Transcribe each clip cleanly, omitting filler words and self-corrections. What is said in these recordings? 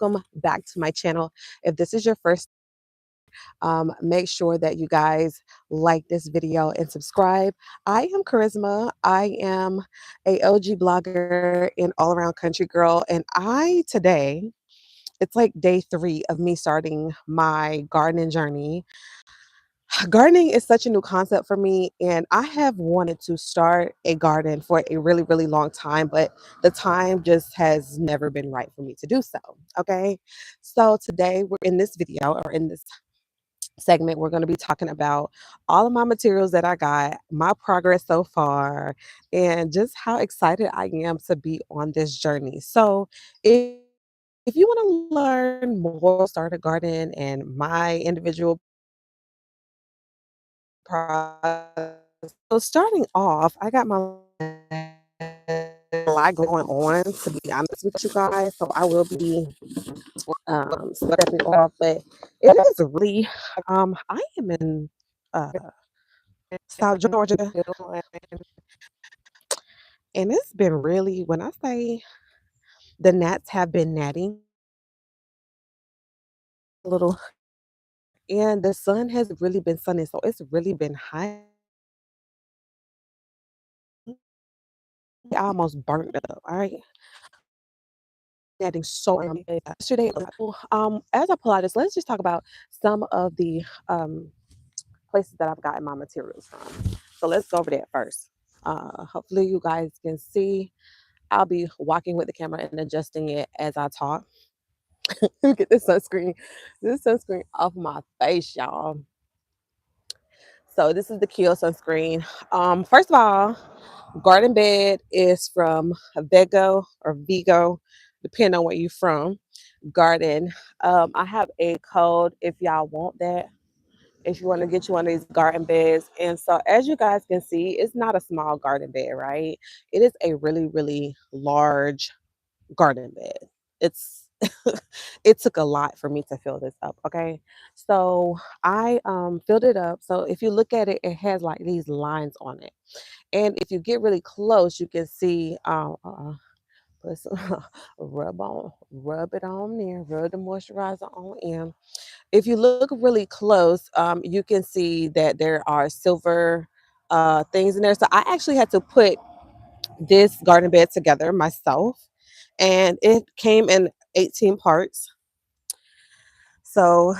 welcome back to my channel. If this is your first, make sure that you guys like this video and subscribe. I am Charisma. I am a OG blogger and all-around country girl, and it's like day 3 of me starting my gardening journey. Gardening is such a new concept for me, and I have wanted to start a garden for a really, really long time, but the time just has never been right for me to do so. Okay. So today we're in this video, or in this segment, we're going to be talking about all of my materials that I got, my progress so far, and just how excited I am to be on this journey. So if you want to learn more, start a garden and my individual process. So starting off, I got my lot going on, to be honest with you guys. So I will be stepping off, but it is really I am in uh South Georgia, and it's been really, when I say the gnats have been natting a little, and the sun has really been sunny, so it's really been hot. I almost burnt up. All right. Adding so yesterday. As I pull out this, let's just talk about some of the places that I've gotten my materials from. So let's go over that first. Hopefully you guys can see. I'll be walking with the camera and adjusting it as I talk. Let me get this sunscreen off my face, y'all. So this is the Kiehl sunscreen. First of all, garden bed is from Vigo, depending on where you're from. Garden. I have a code if y'all want that. If you want to get you one of these garden beds. And so as you guys can see, it's not a small garden bed, right? It is a really, really large garden bed. It's it took a lot for me to fill this up. Okay. So I filled it up. So if you look at it, it has like these lines on it. And if you get really close, you can see put some rub it on there, rub the moisturizer on in. If you look really close, you can see that there are silver things in there. So I actually had to put this garden bed together myself, and it came in 18 parts. So,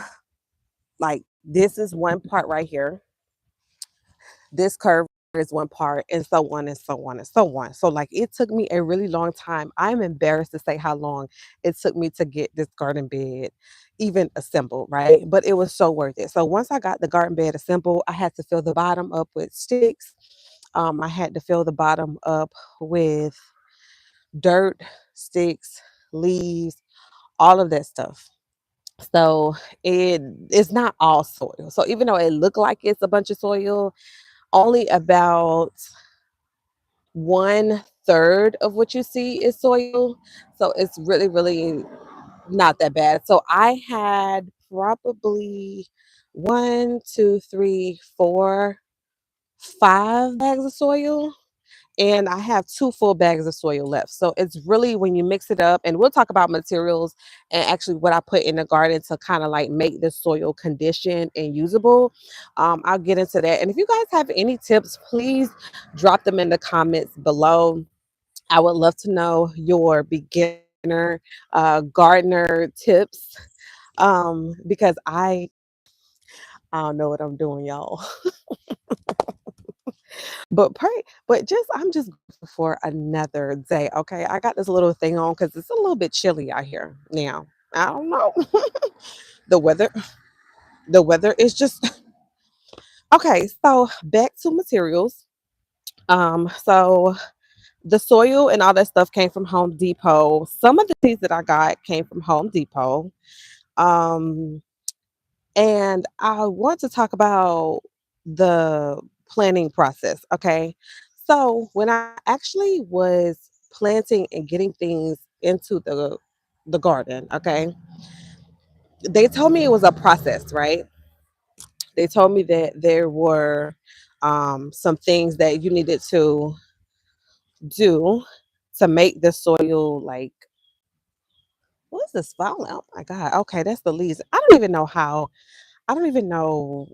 like, this is one part right here. This curve is one part, and so on and so on and so on. So, like, it took me a really long time. I'm embarrassed to say how long it took me to get this garden bed even assembled, right? But it was so worth it. So once I got the garden bed assembled, I had to fill the bottom up with sticks. I had to fill the bottom up with dirt, sticks, leaves, all of that stuff. So it's not all soil. So even though it looked like it's a bunch of soil, only about 1/3 of what you see is soil. So it's really, really not that bad. So I had probably 1, 2, 3, 4, 5 bags of soil, and I have 2 full bags of soil left. So it's really, when you mix it up, and we'll talk about materials and actually what I put in the garden to kind of like make the soil conditioned and usable. I'll get into that. And if you guys have any tips, please drop them in the comments below. I would love to know your beginner gardener tips, because I don't know what I'm doing, y'all. But pray, but just I'm just grateful for another day. Okay. I got this little thing on because it's a little bit chilly out here now. I don't know. the weather, the weather is just okay. So back to materials. So the soil and all that stuff came from Home Depot. Some of the things that I got came from Home Depot. Um, and I want to talk about the planning process. Okay. So when I actually was planting and getting things into the garden, okay, they told me it was a process, right? They told me that there were some things that you needed to do to make the soil like What's this falling? Oh my God. Okay, that's the leaves. I don't even know how. I don't even know.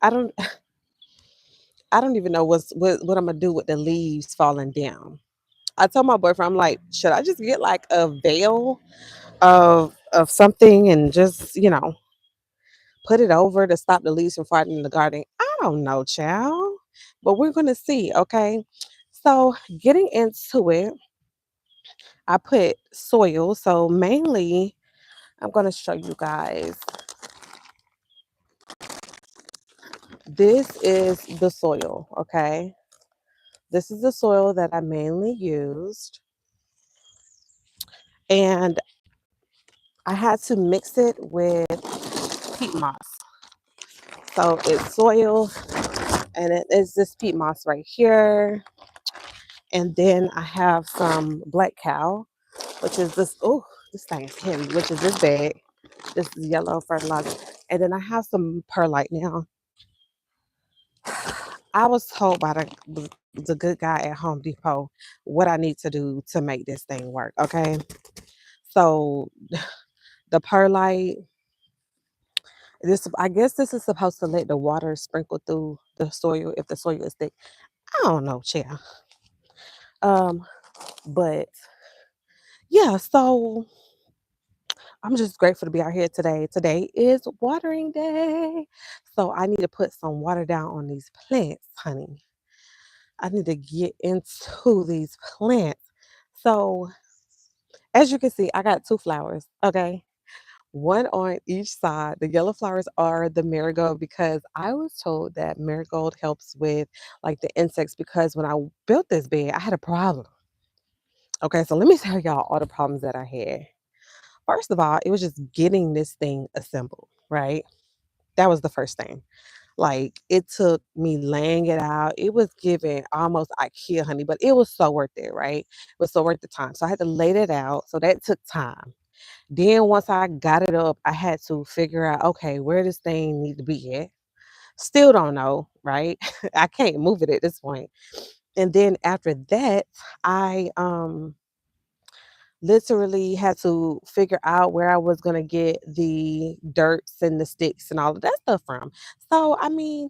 I don't. I don't even know what I'm gonna do with the leaves falling down. I told my boyfriend, I'm like, should I just get like a veil of something and just put it over to stop the leaves from falling in the garden? I don't know, child, but we're gonna see. Okay, so getting into it, I put soil. So mainly, I'm gonna show you guys. This is the soil. Okay, this is the soil that I mainly used, and I had to mix it with peat moss. So it's soil and it is this peat moss right here. And then I have some black cow, which is this, oh, this thing is heavy, which is this bag. This is yellow fertilizer. And then I have some perlite now. I was told by the good guy at Home Depot what I need to do to make this thing work. Okay. So the perlite, this I guess this is supposed to let the water sprinkle through the soil if the soil is thick. I don't know, chair. Um, but yeah, so I'm just grateful to be out here today. Today is watering day. So I need to put some water down on these plants, honey. I need to get into these plants. So as you can see, I got two flowers. Okay. One on each side. The yellow flowers are the marigold because I was told that marigold helps with like the insects because when I built this bed, I had a problem. Okay, so let me tell y'all all the problems that I had. First of all, it was just getting this thing assembled, right? That was the first thing. Like it took me laying it out. It was giving almost IKEA, honey, but it was so worth it, right? It was so worth the time. So I had to lay it out. So that took time. Then once I got it up, I had to figure out, okay, where this thing need to be at. Still don't know, right? I can't move it at this point. And then after that, I literally had to figure out where I was gonna get the dirts and the sticks and all of that stuff from. So I mean,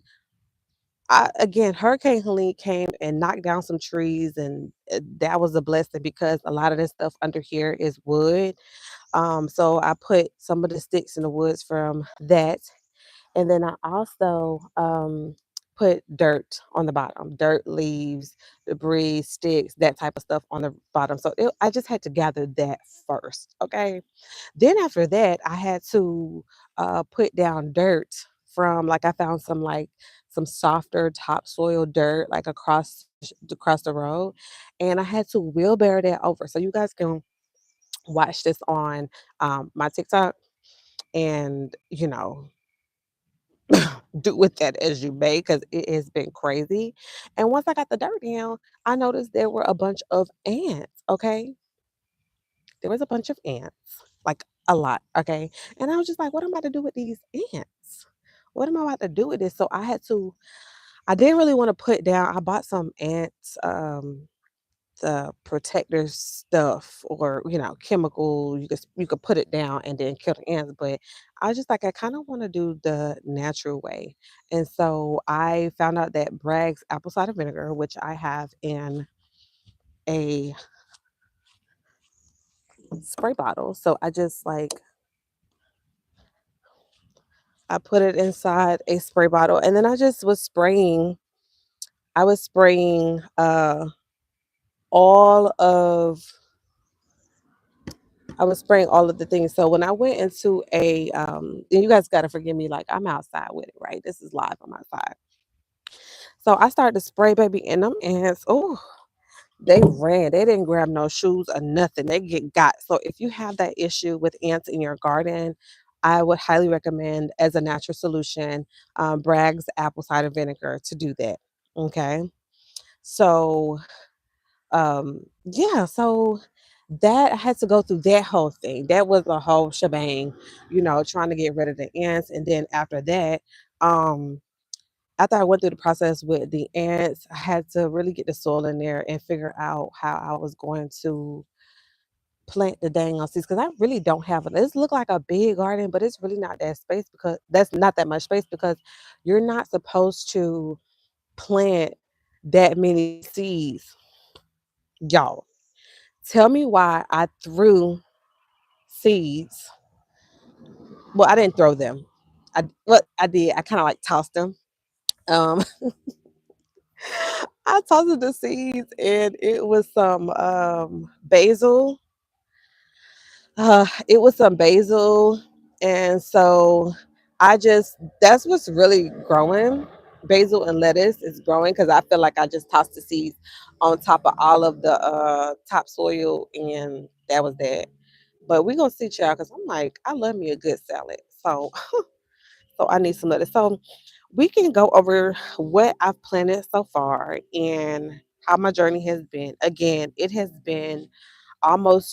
again, Hurricane Helene came and knocked down some trees, and that was a blessing because a lot of this stuff under here is wood. So I put some of the sticks in the woods from that, and then I also put dirt on the bottom, dirt, leaves, debris, sticks, that type of stuff on the bottom. So I just had to gather that first. Okay. Then after that, I had to put down dirt from like I found some like some softer topsoil dirt like across the road, and I had to wheelbarrow that over. So you guys can watch this on my TikTok and do with that as you may because it has been crazy. And once I got the dirt down, I noticed there were a bunch of ants. Okay, there was a bunch of ants, like a lot. Okay, and I was just like, what am I to do with these ants? What am I about to do with this? So I didn't really want to put down. I bought some ants. The protector stuff or chemical you could put it down and then kill the ants, but I was just like I kind of want to do the natural way. And so I found out that Bragg's apple cider vinegar, which I have in a spray bottle, so I just like I put it inside a spray bottle and then I was spraying all of I was spraying all of the things. So when I went into and you guys gotta forgive me, like I'm outside with it, right? This is live. I'm outside. So I started to spray, baby, and them ants. Oh, they ran. They didn't grab no shoes or nothing. They get got. So if you have that issue with ants in your garden, I would highly recommend as a natural solution, Bragg's apple cider vinegar to do that. Okay. So yeah, so that I had to go through that whole thing. That was a whole shebang, trying to get rid of the ants. And then after that, um, after I went through the process with the ants, I had to really get the soil in there and figure out how I was going to plant the dang on seeds because I really don't have it. This look like a big garden, but it's really not that space because that's not that much space because you're not supposed to plant that many seeds. Y'all, tell me why I threw seeds. Well, I didn't throw them. What I did, I kind of like tossed them. Um, I tossed the seeds, and it was some basil. It was some basil, and so I just that's what's really growing. Basil and lettuce is growing because I feel like I just tossed the seeds on top of all of the topsoil, and that was that. But we gonna see, y'all, because I'm like, I love me a good salad, so I need some lettuce. So we can go over what I've planted so far and how my journey has been. Again, it has been almost